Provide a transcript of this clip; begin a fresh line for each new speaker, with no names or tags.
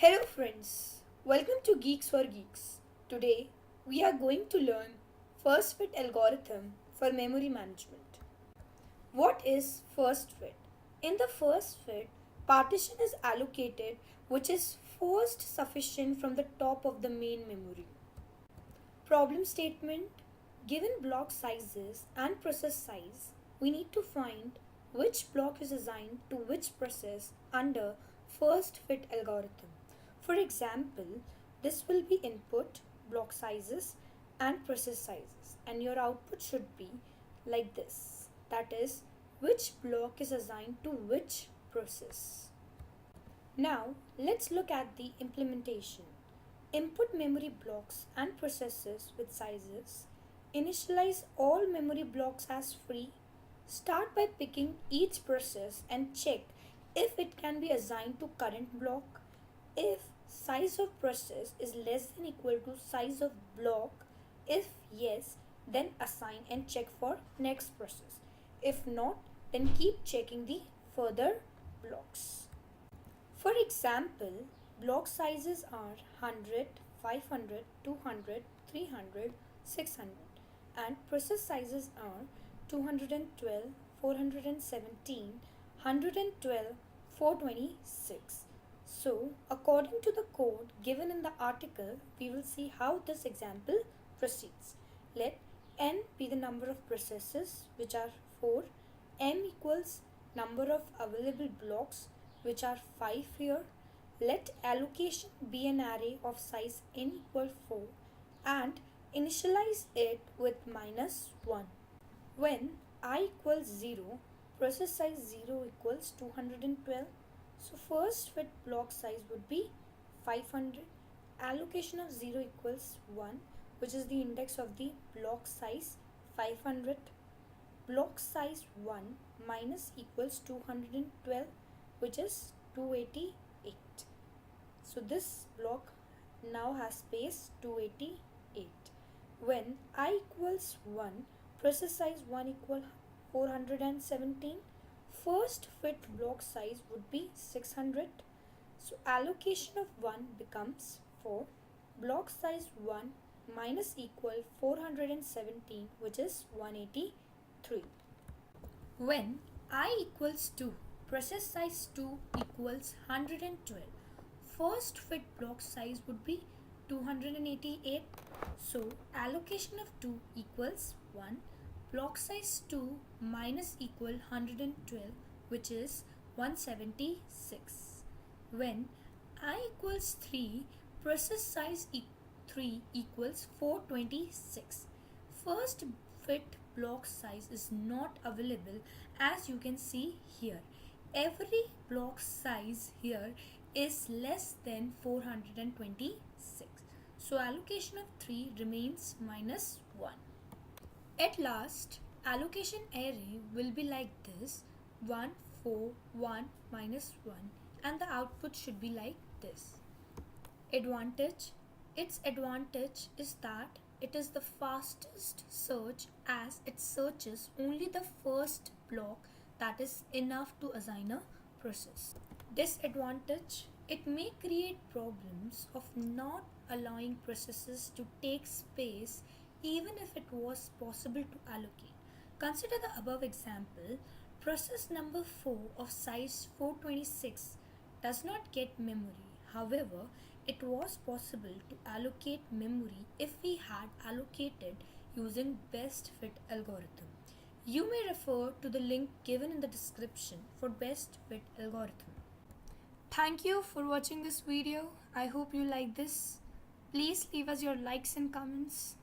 Hello friends, welcome to Geeks for Geeks. Today we are going to learn first fit algorithm for memory management. What is first fit? In the first fit, partition is allocated which is first sufficient from the top of the main memory. Problem statement: given block sizes and process size, we need to find which block is assigned to which process under first fit algorithm. For example, this will be input, block sizes, and process sizes, and your output should be like this. That is, which block is assigned to which process. Now, let's look at the implementation. Input memory blocks and processes with sizes. Initialize all memory blocks as free. Start by picking each process and check if it can be assigned to current block. If size of process is less than equal to size of block, if yes, then assign and check for next process. If not, then keep checking the further blocks. For example, block sizes are 100, 500, 200, 300, 600, and process sizes are 212, 417, 112, 426. So, according to the code given in the article, we will see how this example proceeds. Let n be the number of processes, which are 4, m equals number of available blocks, which are 5 here. Let allocation be an array of size n equal 4 and initialize it with -1. When I equals 0, process size 0 equals 212. So first fit block size would be 500. Allocation of 0 equals 1, which is the index of the block size 500. Block size 1 minus equals 212, which is 288. So this block now has space 288. When I equals 1, process size 1 equal 417. First fit block size would be 600. So allocation of 1 becomes 4. Block size 1 minus equal 417, which is 183. When I equals 2, process size 2 equals 112. First fit block size would be 288. So allocation of 2 equals 1. Block size 2 minus equal 112, which is 176. When I equals 3, process size 3 equals 426. First fit block size is not available, as you can see here. Every block size here is less than 426. So allocation of 3 remains -1. At last, allocation array will be like this: 1, 4, 1, -1, and the output should be like this. Advantage: its advantage is that it is the fastest search, as it searches only the first block, that is enough to assign a process. Disadvantage: it may create problems of not allowing processes to take space even if it was possible to allocate. Consider the above example. Process number 4 of size 426 does not get memory. However, it was possible to allocate memory if we had allocated using best fit algorithm. You may refer to the link given in the description for best fit algorithm. Thank you for watching this video. I hope you like this. Please leave us your likes and comments.